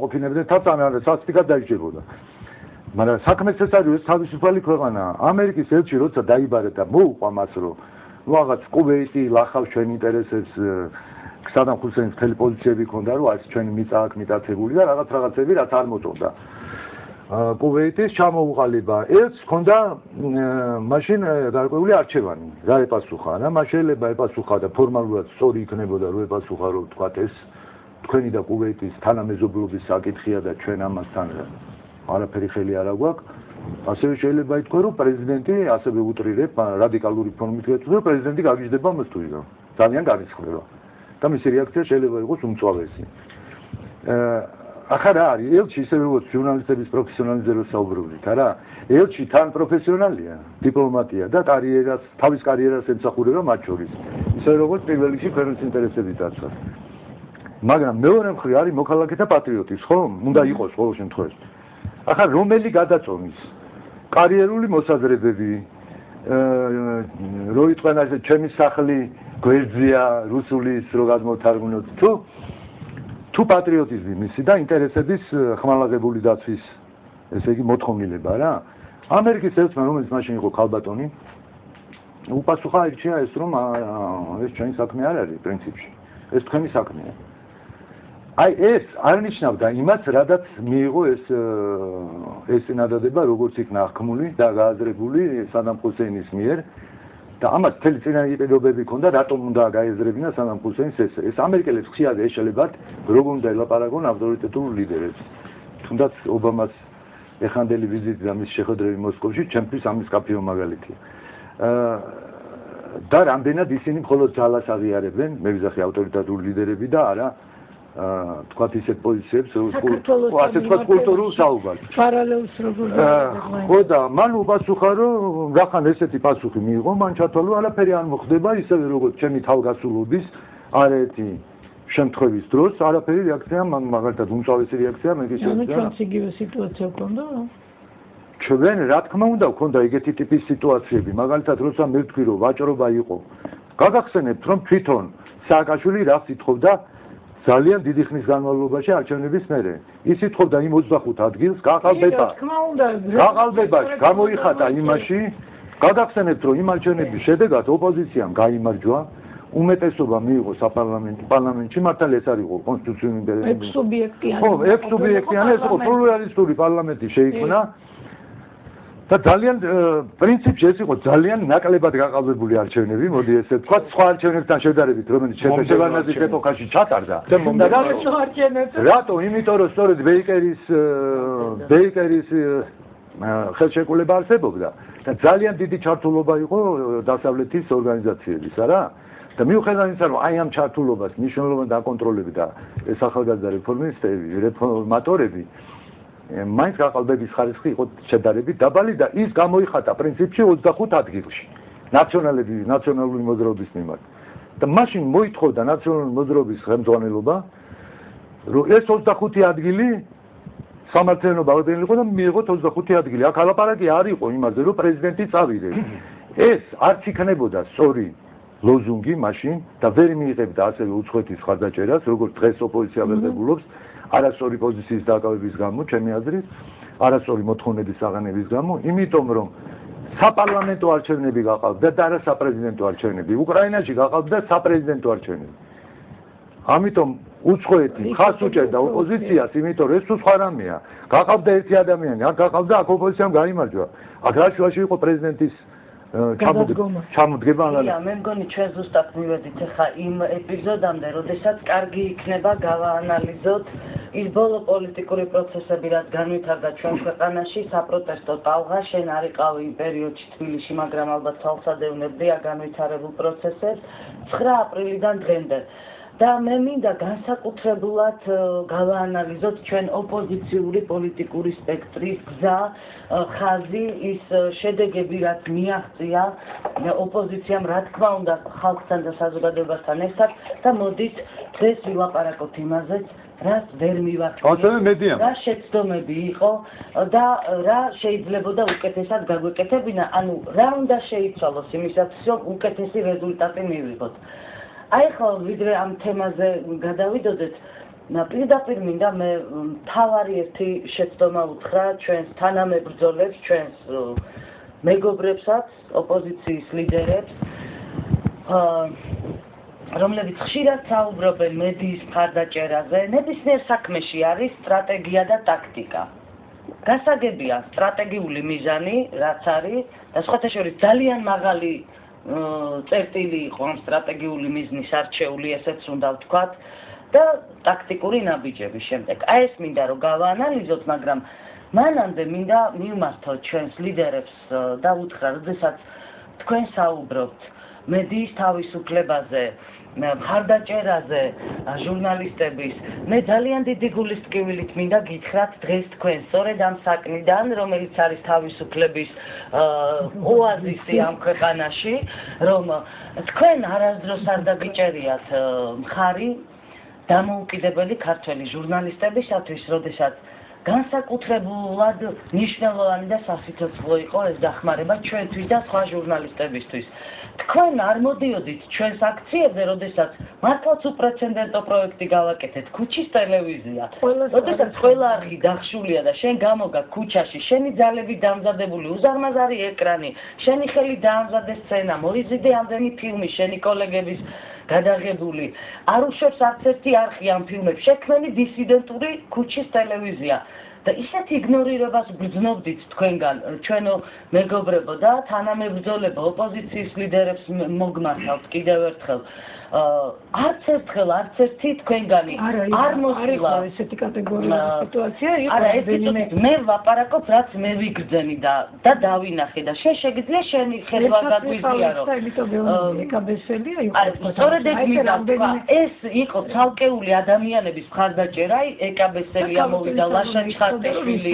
ყოფინებდნენ თაცამი სასტიკად დაიჭირებოდა. მაგრამ საქმეც ეს არის თავისუფალი ქვეყანა. ამერიკის ელჩი როცა დაიბარა და მოუყვა მას რომ რაღაც კუვეიტი ლახავს ჩვენ ინტერესებს სადამ ხუსეინის მთელი პოზიციები ქონდა რომ ეს ჩვენი მიწა აქ მიტაცებული და რაღაცები რაც არ მოწონდა. კუვეიტის ჩამოუყალიბა ეს ქონდა მაშინ გარკვეული არჩევანი რა ეპასუხა რა შეიძლება ეპასუხა და ფორმალურად სწორი იქნებოდა რომ ეპასუხა რომ თქვათ ეს თქვენი და კუვეიტის თანამეზობლობის საკითხია და ჩვენ ამასთან არაფერი ხელი არ აგვაქვს ასევე შეიძლება ითქვა რომ პრეზიდენტი ასევე უტრირებ რადიკალური ფორმით გეტყვი რომ პრეზიდენტი გაგიჟდება მოსთუიდან ძალიან განისხვება და მისი რეაქცია შეიძლება იყოს უმწვავესი ახლა რა არის ელჩი ისევე როგორც ჟურნალისტების პროფესიონალიზებას საუბრობთ არა ელჩი თან პროფესიონალია დიპლომატია და კარიერას თავის კარიერას ემსახურება მათ შორის ისევე როგორც პირველ რიგში ქვეყნის ინტერესების დაცვა მაგრამ მეორე მხრივ არის მოქალაქეთა პატრიოტი ხო უნდა იყოს ყოველ შემთხვევაში ახლა რომელი გადაწონის კარიერული მოსაზრებები რო იტყვენ ასე ჩემი სახლი გვერდზეა რუსულის რო გადმოთარგმნოთ თუ პატრიოტიზმი მისი და ინტერესების ხმალაღებული დაცვის ესე იგი მოთხოვნილება რა ამერიკის ელჩმა რომელიც მაშინ იყო ქალბატონი უპასუხა ირჩია ეს რომ ეს ჩვენი საქმე არ არის პრინციპში ეს თქვენი საქმეა აი ეს არ ნიშნავდა იმას რადაც მიიღო ეს წინადადება როგორც იქნა აღქმული და გააზრებული სადამ ხუსეინის მიერ და ამას მთელი წინაპირობები ქონდა რატომ უნდა გაეზრებინა სადამ ხუსეინს ეს ამერიკელებს ხშირად ეშალებათ როგორ უნდა ელაპარაკონ ავტორიტეტულ ლიდერებს თუნდაც ობამას ეხანდელი ვიზიტი და მის შეხვედრები მოსკოვში ჩემთვის ამის კაფეო მაგალითია და რამდენად ისინი მხოლოდ ძალას აღიარებენ მე ვიზახი ავტორიტეტული ლიდერები და არა თქვათ ისეთ პოზიციებს ასე თქვათ კულტურულ საუბარს პარალელს როგორ ხო და მან უპასუხა რომ რახან ესეთი პასუხი მიიღო მან ჩათვალა არაფერი არ მოხდება ისევე როგორც ჩემი თავგასულობის არაერთი შემთხვევის დროს არაფერი რეაქცია მან მაგალითად უმწავესი რეაქცია მე გიშევდა ანუ ჩვენც იგივე სიტუაცია გქონდა ჩვენ რა თქმა უნდა გქონდა ეგეთი ტიპის სიტუაციები მაგალითად როცა მე ვთქვი რომ ვაჭრობა იყო გაგახსენებთ რომ თვითონ სააკაშვილი რას ითხოვდა ძალიან დიდი ხნის განმავლობაში არჩევნების მერე ის ითხოვდა იმ 25 ადგილს გაყალბებაში გამოიხატა იმაში გაგახსენებთ რომ იმ არჩევნების შედეგად ოპოზიციამ გაიმარჯვა უმეტესობა მიიღო პარლამენტში მართალია ეს არის კონსტიტუციური ინტერესები ექვს სუბიექტიანი ეს იყო პლურალისტური პარლამენტი შეიქმნა და ძალიან პრინციპში ეს იყო ძალიან ნაკლებად გაყალბებული არჩევნები მოდი ესე თქვა სხვა არჩევნებთან შედარებით რომელიც შეფასებანაზის ეპოქაში ჩატარდა რატო იმიტომ რომ სწორედ ბეიკერის ხელშეკრულება არსებობდა და ძალიან დიდი ჩართულობა იყო დასავლეთის ორგანიზაციების არა და მიუხედავად იმისა რომ აი ამ ჩართულობას მნიშვნელოვნად აკონტროლებდა ეს ახალგაზრდა რეფორმატორები მაინც გაყალბების ხარისხი იყო შედარებით დაბალი და ის გამოიხატა პრინციპში 25 ადგილში ნაციონალური მოძრაობის მიმართ და მაშინ მოითხოვდა ნაციონალური მოძრაობის ხელმძღვანელობა რომ ეს 25 ადგილი სამართლიანობა აღდგენილიყო და მიიღოთ 25 ადგილი აქ ალაპარაკი არ იყო იმაზე რომ პრეზიდენტი წავიდეს ეს არც იქნებოდა სწორი ლოზუნგი მაშინ და ვერ მიიღებდა ასევე უცხოეთის ხარდაჭერას როგორც დღეს ოპოზიცია ვერდებულობს არასწორი პოზიციის დაკავების გამო, ჩემი აზრით, არასწორი მოთხოვნების აღანების გამო, იმიტომ რომ საპარლამენტო არჩევნები გაყავდა და არა საპრეზიდენტო არჩევნები. უკრაინაში გაყავდა საპრეზიდენტო არჩევნები. ამიტომ უცხოეთი ხას უჭერდა ოპოზიციას, იმიტომ რომ ეს სხვა რამეა. გაყავდა ერთი ადამიანი, აქ გაყავდა აქ ოპოზიციამ გაიმარჯვა. აქ რაშუაში იყო პრეზიდენტის ჩამოდგება ანალიზი. მე მგონი ჩვენ ზუსტად მივედით ახლა იმ ეპიზოდამდე, როდესაც კარგი იქნება გავაანალიზოთ ის ბოლო პოლიტიკური პროცესები, რაც განვითარდა ჩვენ ქვეყანაში, საპროტესტო ტალღა, შენ არ იყავი იმ პერიოდში თბილისში, მაგრამ ალბათ თვალსადევნებდია განვითარებულ პროცესებს 9 აპრილიდან დღემდე. და მე მინდა განსაკუთრებულად გავაანალიზოთ ჩვენ ოპოზიციური პოლიტიკური სპექტრის გზა, ხაზი, ის შედეგები, რაც მიაღწია ოპოზიციამ, რა თქმა უნდა, ხალხთან და საზოგადოებასთან ერთად და მოდით დღეს ვილაპარაკოთ იმაზეც, რაც ვერ მივახდინეთ, რა შეცდომები იყო და რა შეიძლებოდა უკეთესად გაგვეკეთებინა, ანუ რა უნდა შეიცვალოს იმისათვის, რომ უკეთესი რეზულტატი მივიღოთ. აი ხო ვიდრე ამ თემაზე გადავიდოდეთ პირდაპირ მინდა მე თავარი ერთი შეცდომა უთხრა ჩვენს თანამებრძოლებს, ჩვენს მეგობრებსაც, ოპოზიციის ლიდერებს, რომლებიც ხშირად საუბრობენ მედიის მხარდაჭერაზე, ნებისმიერ საქმეში არის სტრატეგია და ტაქტიკა. გასაგებია სტრატეგიული მიზანი, რაც არის, და სხვათა შორის ძალიან მაღალი წერტილი იყო ამ სტრატეგიული მიზნის არჩეული, ესეც უნდა ვთქვათ, და ტაქტიკური ნაბიჯების შემდეგ. აი ეს მინდა რომ გავაანალიზოთ, მაგრამ მანამდე მინდა მივმართოთ ჩვენს ლიდერებს და უთხრა, როდესაც თქვენ საუბრობთ მედიის თავისუფლებაზე, მხარდაჭერაზე, ჟურნალისტების, მე ძალიან დიდი გულისტკივილით მინდა გითხრათ დღეს თქვენ სწორედ ამ საკნიდან, რომელიც არის თავისუფლების ოაზისი ამ ქვეყანაში, რომ თქვენ არასდროს არ დაგიჭერიათ მხარი დამოუკიდებელი ქართველი ჟურნალისტებისათვის, როდესაც განსაკუთრებულად მნიშვნელოვანი და სასიცოცხლო იყო ეს დახმარება ჩვენთვის და სხვა ჟურნალისტებისთვის. თქვენ არ მოდიოდით ჩვენს აქციებზე, როდესაც მართლაც უპრეცედენტო პროექტი გავაკეთეთ, ქუჩის ტელევიზია. როდესაც ყველა არხი დახშულია და შენ გამოგა ქუჩაში, შენი ძალებით დამზადებული უზარმაზარი ეკრანი, შენი ხელით დაამზადე სცენა, მოიზიდე ამდენი ფილმი, შენი კოლეგების გადაღებული. არ უშვებს არც ერთი არხი ამ ფილმებს, შექმენი დისიდენტური ქუჩის ტელევიზია. და ისეთ იგნორირებას გრძნობდით თქვენგან, ჩვენო მეგობრებო და თანამებრძოლებო, ოპოზიციის ლიდერებს მოგმართავთ კიდევ ერთხელ. არც ერთი თქვენგანი არ მოსულა ესეთი კატეგორიული სიტუაცია იყო. არა, ეს მე ვაპარაკობ, რაც მე ვიგრძენი და დავინახე და შენ შეგიძლია შენი ხელვა გაგვიზიარო. ეკაბესელია იყო. სწორედ ეგ მინდა თქვა, ეს იყო ცალკეული ადამიანების მხარდაჭერა, ეკაბესელი ამოვიდა, ლაშა ჩხარტიშვილი.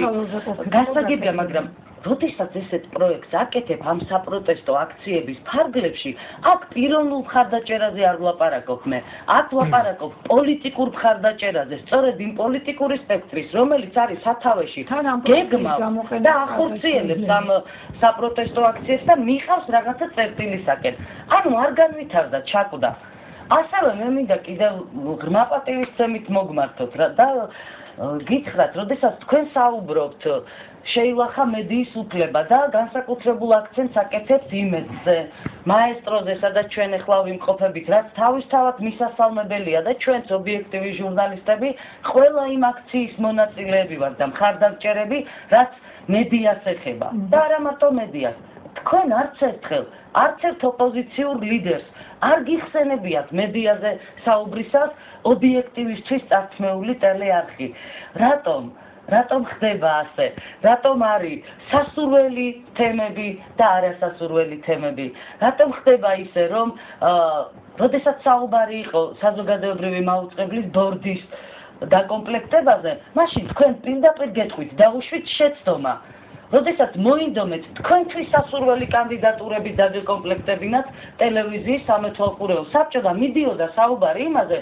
გასაგებია, მაგრამ როდესაც ესეთ პროექტს აკეთებ ამ საპროტესტო აქციების ფარგლებში, აქ პიროვნულ მხარდაჭერაზე არ ვლაპარაკობ მე. აქ ვლაპარაკობ პოლიტიკურ მხარდაჭერაზე, სწორედ იმ პოლიტიკური სპექტრის, რომელიც არის სათავეში გეგმავს და ახორციელებს ამ საპროტესტო აქციებს და მიყავს რაღაცა წერტილისაკენ. ანუ არ განვითარდა, ჩაკვდა. ასევე მე მინდა კიდევ ღრმა პატივისცემით მოგმართოთ და გითხრათ, როდესაც თქვენ საუბრობთ, შეილახა მედიის უფლება და განსაკუთრებულ აქცენტს აკეთებთ იმედზე, მაესტროზე, სადაც ჩვენ ახლა ვიმყოფებით, რაც თავისთავად მისასალმებელია და ჩვენც ობიექტივი ჟურნალისტები ყველა იმ აქციის მონაწილეები ვართ და მხარდამჭერები, რაც მედიას ეხება და არა მარტო მედიას. თქვენ არც ერთ ოპოზიციურ ლიდერს არ გიხსენებიათ მედიაზე საუბრისას ობიექტივისთვის წარქმეული ტელეარხი. რატომ ხდება ასე? რატომ არის სასურველი თემები და არასასურველი თემები? რატომ ხდება ისე, რომ როდესაც საუბარი იყო საზოგადოებრივი მაუწყებლის ბორდის დაკომპლექტებაზე, მაშინ თქვენ პირდაპირ გეტყვით და უშვით შეცდომა. როდესაც მოინდომეთ თქვენთვის სასურველი კანდიდატურების დაგეკომპლექტებინათ ტელევიზიის სამეთვალყურეო საბჭო და მიდიოდა საუბარი იმაზე,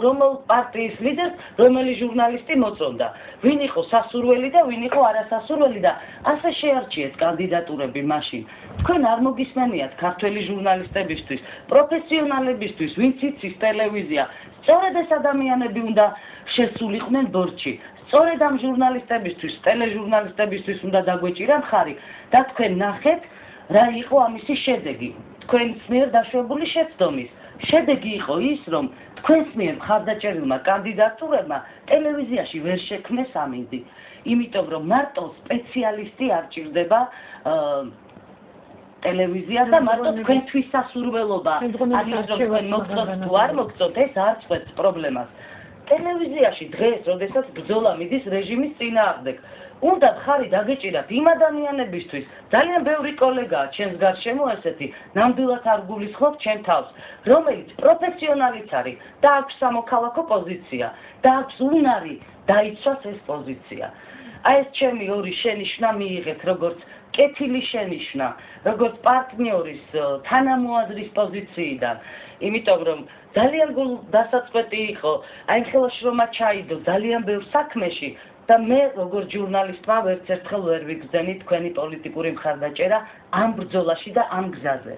რომელ პარტიის ლიდერს რომელი ჟურნალისტი მოწონდა, ვინ იყო სასურველი და ვინ იყო არასასურველი და ასე შეარჩიეთ კანდიდატურები მაშინ. თქვენ არ მოგისმენიათ ქართველი ჟურნალისტებისთვის, პროფესიონალებისთვის, ვინც იცის ტელევიზია, სწორედ ეს ადამიანები უნდა შესულიყვნენ ბორჩი. სწორედ ამ ჟურნალისტებისთვის, ტელეჟურნალისტებისთვის უნდა დაგვეჭირა მხარი და თქვენ ნახეთ, რა იყო ამისი შედეგი. თქვენს მიერ დაშვებული შეცდომის. შედეგი იყო ის, რომ თქვენს მიერ მხარდაჭერილმა კანდიდატურებმა ტელევიზიაში ვერ შექმნეს ამინდი. იმიტომ რომ მარტო სპეციალისტი არ ჭირდება ტელევიზია და მარტო თქვენთვის სასურველობა. არის რომ თქვენ მოგწონთ თუ არ მოგწონთ, ეს არ წყვეტს პრობლემას. ტელევიზიაში დღეს, როდესაც ბრძოლა მიდის რეჟიმის წინააღმდეგ, უნდა მხარი დაგეჭირათ იმ ადამიანებისთვის, ძალიან ბევრი კოლეგაა ჩემს გარშემო ესეთი, ნამდვილად არ გულისხმობ ჩემ თავს, რომელიც პროფესიონალიც არის და აქვს სამოქალაქო პოზიცია და აქვს უნარი დაიცვას ეს პოზიცია. აი ეს ჩემი ორი შენიშვნა მიიღეთ, როგორც კეთილი შენიშვნა, როგორც პარტნიორის, თანამოაზრის პოზიციიდან, იმიტომ რომ ძალიან დასაწყვეტი იყო, აი ხელში რომ ჩაიდო ძალიან ბევრ საქმეში და მე როგორც ჟურნალისტმა ვერც ერთხელ ვერ ვიგრძენი თქვენი პოლიტიკური მხარდაჭერა ამ ბრძოლაში და ამ გზაზე.